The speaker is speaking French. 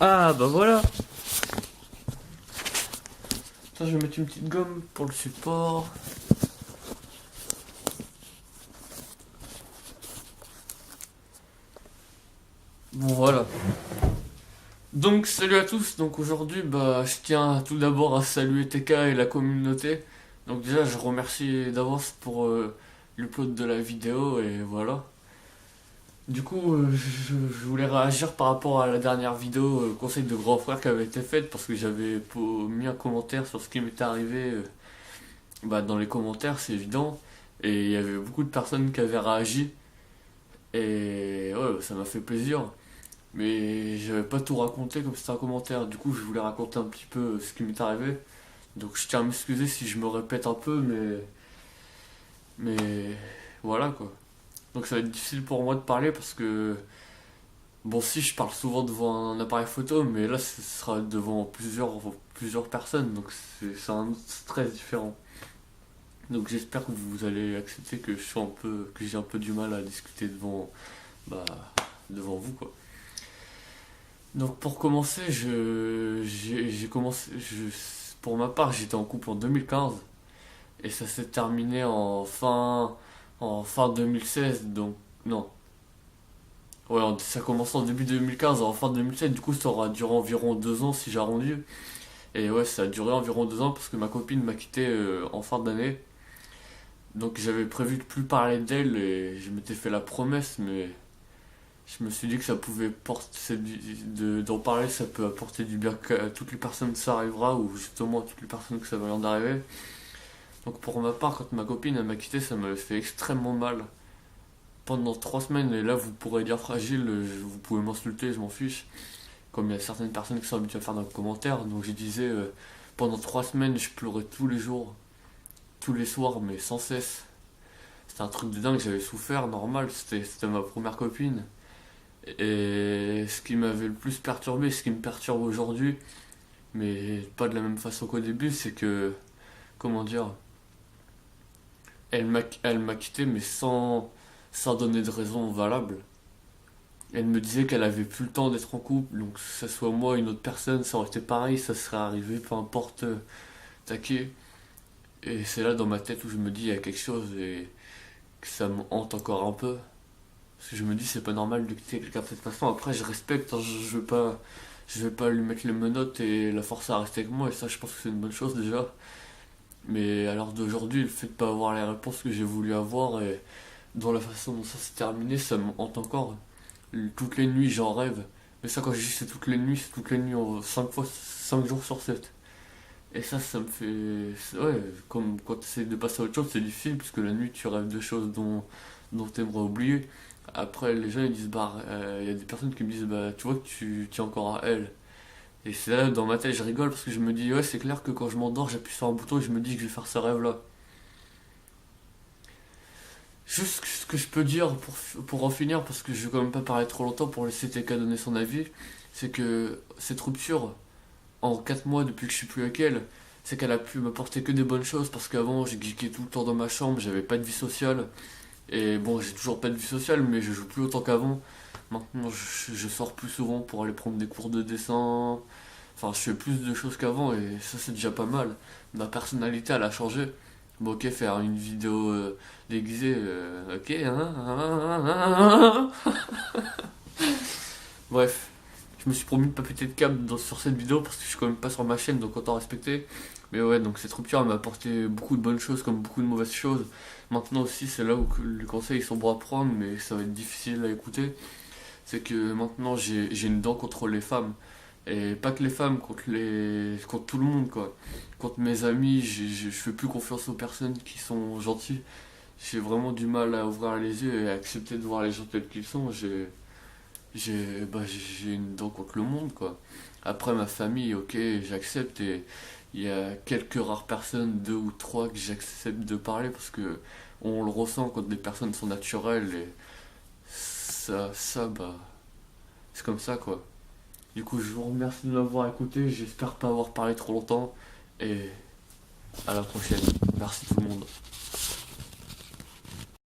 Ah bah voilà. Attends, je vais mettre une petite gomme pour le support. Bon voilà. Donc salut à tous. Donc aujourd'hui je tiens tout d'abord à saluer TK et la communauté. Donc déjà je remercie d'avance pour l'upload de la vidéo et voilà. Du coup je voulais réagir par rapport à la dernière vidéo conseil de grand frère qui avait été faite parce que j'avais mis un commentaire sur ce qui m'était arrivé dans les commentaires, c'est évident. Et il y avait beaucoup de personnes qui avaient réagi. Et ouais, ça m'a fait plaisir. Mais j'avais pas tout raconté comme c'était un commentaire. Du coup, je voulais raconter un petit peu ce qui m'est arrivé. Donc je tiens à m'excuser si je me répète un peu, mais voilà quoi. Donc ça va être difficile pour moi de parler parce que bon, si je parle souvent devant un appareil photo, mais là ce sera devant plusieurs personnes, donc c'est un stress différent. Donc j'espère que vous allez accepter que que j'ai un peu du mal à discuter bah, devant vous quoi. Donc pour commencer, j'ai commencé, pour ma part, j'étais en couple en 2015 et ça s'est terminé en fin 2016. Donc non, ouais, ça a commencé en début 2015, en fin 2016. Du coup, ça aura duré environ 2 ans si j'arrondis. Et ouais, ça a duré environ 2 ans parce que ma copine m'a quitté en fin d'année. Donc j'avais prévu de plus parler d'elle et je m'étais fait la promesse, mais je me suis dit que ça pouvait porter d'en parler, ça peut apporter du bien à toutes les personnes que ça arrivera ou justement à toutes les personnes que ça va leur d'arriver. Donc pour ma part, quand ma copine elle m'a quitté, ça m'avait fait extrêmement mal pendant 3 semaines. Et là, vous pourrez dire fragile, vous pouvez m'insulter, je m'en fiche. Comme il y a certaines personnes qui sont habituées à faire dans les commentaires. Donc je disais pendant 3 semaines, je pleurais tous les jours, tous les soirs, mais sans cesse. C'était un truc de dingue, j'avais souffert, normal. C'était ma première copine. Et ce qui m'avait le plus perturbé, ce qui me perturbe aujourd'hui, mais pas de la même façon qu'au début, c'est que, comment dire, elle m'a quitté, mais sans donner de raison valable. Elle me disait qu'elle avait plus le temps d'être en couple, donc que ce soit moi ou une autre personne, ça aurait été pareil, ça serait arrivé, peu importe, taquet. Et c'est là dans ma tête où je me dis, il y a quelque chose et que ça me hante encore un peu. Parce que je me dis, c'est pas normal de quitter quelqu'un de cette façon. Après, je respecte, hein, je vais pas lui mettre les menottes et la forcer à rester avec moi, et ça, je pense que c'est une bonne chose déjà. Mais à l'heure d'aujourd'hui, le fait de pas avoir les réponses que j'ai voulu avoir et dans la façon dont ça s'est terminé, ça me hante encore. Toutes les nuits, j'en rêve. Mais ça, quand je dis c'est toutes les nuits, 5 fois, 5 jours sur 7. Et ça me fait. Ouais, comme quand tu essaies de passer à autre chose, c'est difficile, parce que la nuit, tu rêves de choses dont tu aimerais oublier. Après, les gens, ils disent, il y a des personnes qui me disent, tu vois que tu tiens encore à elle. Et c'est là, dans ma tête, je rigole parce que je me dis, ouais, c'est clair que quand je m'endors, j'appuie sur un bouton et je me dis que je vais faire ce rêve-là. Juste ce que je peux dire pour en finir, parce que je vais quand même pas parler trop longtemps pour laisser TK donner son avis, c'est que cette rupture, en 4 mois depuis que je suis plus avec elle, c'est qu'elle a pu m'apporter que des bonnes choses parce qu'avant j'ai geeké tout le temps dans ma chambre, j'avais pas de vie sociale. Et bon, j'ai toujours pas de vie sociale, mais je joue plus autant qu'avant. Maintenant, je sors plus souvent pour aller prendre des cours de dessin. Enfin, je fais plus de choses qu'avant et ça, c'est déjà pas mal. Ma personnalité, elle a changé. Bon, ok, faire une vidéo déguisée, ok, hein. Bref, je me suis promis de pas péter de câble sur cette vidéo parce que je suis quand même pas sur ma chaîne, donc autant respecter. Mais ouais, donc cette rupture, elle m'a apporté beaucoup de bonnes choses comme beaucoup de mauvaises choses. Maintenant aussi, c'est là où les conseils sont bons à prendre, mais ça va être difficile à écouter. C'est que maintenant, j'ai une dent contre les femmes. Et pas que les femmes, contre tout le monde, quoi. Contre mes amis, je fais plus confiance aux personnes qui sont gentilles. J'ai vraiment du mal à ouvrir les yeux et à accepter de voir les gens tels qu'ils sont. J'ai une dent contre le monde, quoi. Après, ma famille, ok, j'accepte et il y a quelques rares personnes, deux ou trois, que j'accepte de parler parce que on le ressent quand des personnes sont naturelles et c'est comme ça, quoi. Du coup, je vous remercie de m'avoir écouté, j'espère pas avoir parlé trop longtemps et à la prochaine. Merci tout le monde.